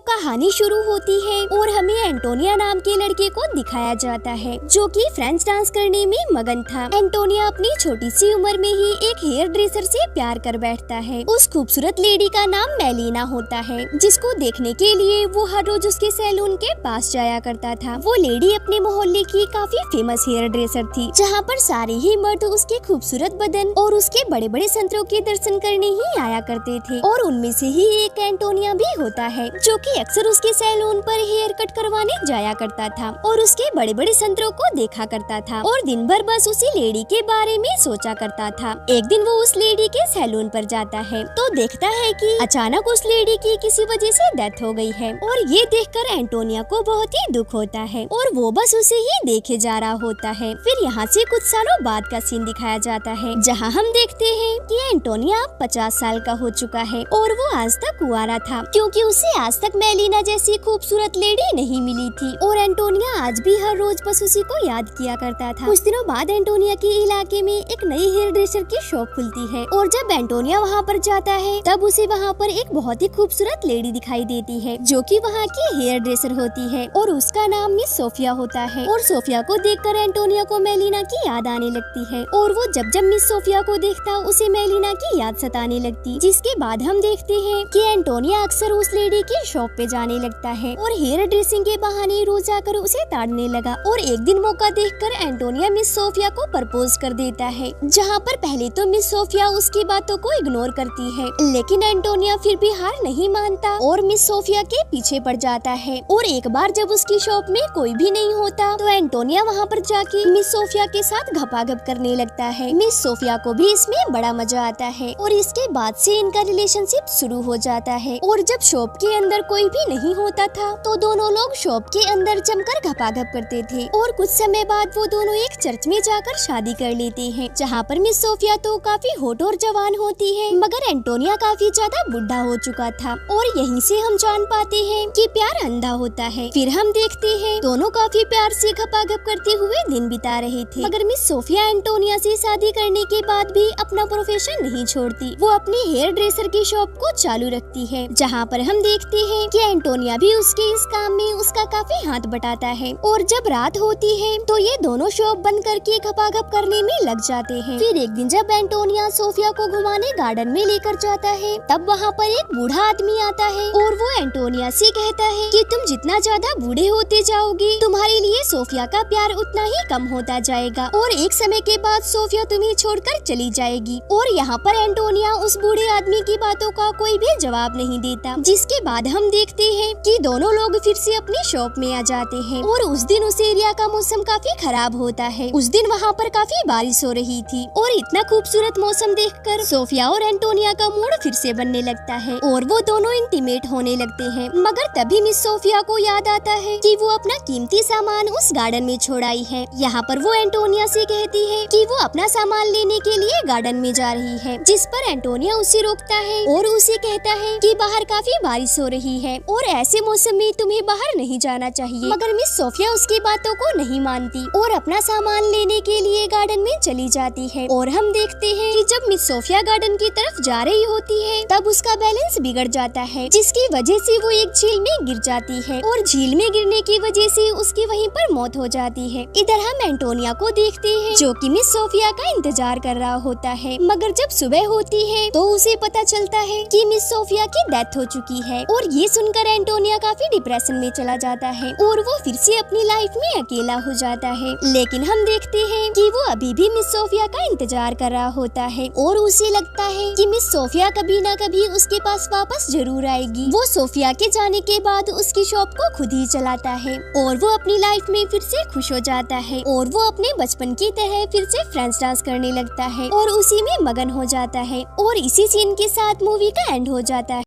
कहानी शुरू होती है और हमें एंटोनिया नाम के लड़के को दिखाया जाता है जो कि फ्रेंच डांस करने में मगन था। एंटोनिया अपनी छोटी सी उम्र में ही एक हेयर ड्रेसर से प्यार कर बैठता है। उस खूबसूरत लेडी का नाम मेलिना होता है जिसको देखने के लिए वो हर रोज उसके सैलून के पास जाया करता था। वो लेडी अपने मोहल्ले की काफी फेमस हेयर ड्रेसर थी जहाँ पर सारे ही मर्द उसके खूबसूरत बदन और उसके बड़े बड़े संतरों के दर्शन करने ही आया करते थे और उनमें से ही एक एंटोनिया भी होता है जो कि अक्सर उसके सैलून पर हेयर कट करवाने जाया करता था और उसके बड़े बड़े संतरों को देखा करता था और दिन भर बस उसी लेडी के बारे में सोचा करता था। एक दिन वो उस लेडी के सैलून पर जाता है तो देखता है कि अचानक उस लेडी की किसी वजह से डेथ हो गई है और ये देखकर एंटोनिया को बहुत ही दुख होता है और वो बस उसे ही देखे जा रहा होता है। फिर यहाँ से कुछ सालों बाद का सीन दिखाया जाता है जहाँ हम देखते हैं कि एंटोनिया अब 50 साल का हो चुका है और वो आज तक कुंवारा था क्योंकि उसे आज तक मेलिना जैसी खूबसूरत लेडी नहीं मिली थी और एंटोनिया आज भी हर रोज बस उसी को याद किया करता था। कुछ दिनों बाद एंटोनिया के इलाके में एक नई हेयर ड्रेसर की शॉप खुलती है और जब एंटोनिया वहाँ पर जाता है तब उसे वहाँ पर एक बहुत ही खूबसूरत लेडी दिखाई देती है जो कि वहाँ की हेयर ड्रेसर होती है और उसका नाम मिस सोफिया होता है और सोफिया को देखकर एंटोनिया को मेलिना की याद आने लगती है और वो जब जब मिस सोफिया को देखता उसे मेलिना की याद सताने लगती। जिसके बाद हम देखते हैं कि एंटोनिया अक्सर उस लेडी की शॉप पे जाने लगता है और हेयर ड्रेसिंग के बहाने रोज आकर उसे ताड़ने लगा और एक दिन मौका देखकर एंटोनिया मिस सोफिया को प्रपोज कर देता है जहाँ पर पहले तो मिस सोफिया उसकी बातों को इग्नोर करती है लेकिन एंटोनिया फिर भी हार नहीं मानता और मिस सोफिया के पीछे पड़ जाता है और एक बार जब उसकी शॉप में कोई भी नहीं होता तो एंटोनिया वहाँ पर जाके मिस सोफिया के साथ घपाघप करने लगता है। मिस सोफिया को भी इसमें बड़ा मजा आता है और इसके बाद से इनका रिलेशनशिप शुरू हो जाता है और जब शॉप के अंदर कोई भी नहीं होता था तो दोनों लोग शॉप के अंदर जमकर घपाघप करते थे और कुछ समय बाद वो दोनों एक चर्च में जाकर शादी कर लेते हैं जहाँ पर मिस सोफिया तो काफी होट और जवान होती है मगर एंटोनिया काफी ज्यादा बुढ़ा हो चुका था और यहीं से हम जान पाते हैं कि प्यार अंधा होता है। फिर हम देखते हैं दोनों काफी प्यार से घपाघप करते हुए दिन बिता रहे थे मगर मिस सोफिया एंटोनिया से शादी करने के बाद भी अपना प्रोफेशन नहीं छोड़ती। वो अपनी हेयर ड्रेसर की शॉप को चालू रखती है जहाँ पर हम देखते हैं कि एंटोनिया भी उसके इस काम में उसका काफी हाथ बटाता है और जब रात होती है तो ये दोनों शॉप बंद करके घपाघप करने में लग जाते हैं। फिर एक दिन जब एंटोनिया सोफिया को घुमाने गार्डन में लेकर जाता है तब वहाँ पर एक बूढ़ा आदमी आता है और वो एंटोनिया से कहता है कि तुम जितना ज्यादा बूढ़े होते जाओगे तुम्हारे लिए सोफिया का प्यार उतना ही कम होता जाएगा और एक समय के बाद सोफिया तुम्हें छोड़कर चली जाएगी। और यहाँ पर एंटोनिया उस बूढ़े आदमी की बातों का कोई भी जवाब नहीं देता। जिसके बाद हम देखते हैं कि दोनों लोग फिर से अपनी शॉप में आ जाते हैं और उस दिन उस एरिया का मौसम काफी खराब होता है। उस दिन वहाँ पर काफी बारिश हो रही थी और इतना खूबसूरत मौसम देखकर सोफिया और एंटोनिया का मूड फिर से बनने लगता है और वो दोनों इंटीमेट होने लगते हैं। मगर तभी मिस सोफिया को याद आता है कि वो अपना कीमती सामान उस गार्डन में छोड़ आई है। यहाँ पर वो एंटोनिया से कहती है कि वो अपना सामान लेने के लिए गार्डन में जा रही है जिस पर एंटोनिया उसे रोकता है और उसे कहता है कि बाहर काफी बारिश हो रही है और ऐसे मौसम में तुम्हें बाहर नहीं जाना चाहिए। मगर मिस सोफिया उसकी बातों को नहीं मानती और अपना सामान लेने के लिए गार्डन में चली जाती है और हम देखते हैं कि जब मिस सोफिया गार्डन की तरफ जा रही होती है तब उसका बैलेंस बिगड़ जाता है जिसकी वजह से वो एक झील में गिर जाती है और झील में गिरने की वजह से उसकी वहीं पर मौत हो जाती है। इधर हम एंटोनिया को देखते हैं जो कि मिस सोफिया का इंतजार कर रहा होता है मगर जब सुबह होती है तो उसे पता चलता है कि मिस सोफिया की डेथ हो चुकी है और ये सुनकर एंटोनिया काफी डिप्रेशन में चला जाता है और वो फिर से अपनी लाइफ में अकेला हो जाता है। लेकिन हम देखते हैं कि वो अभी भी मिस सोफिया का इंतजार कर रहा होता है और उसे लगता है कि मिस सोफिया कभी ना कभी उसके पास वापस जरूर आएगी। वो सोफिया के जाने के बाद उसकी शॉप को खुद ही चलाता है और वो अपनी लाइफ में फिर से खुश हो जाता है और वो अपने बचपन की तरह फिर से फ्रेंच डांस करने लगता है और उसी में मगन हो जाता है और इसी सीन के साथ मूवी का एंड हो जाता है।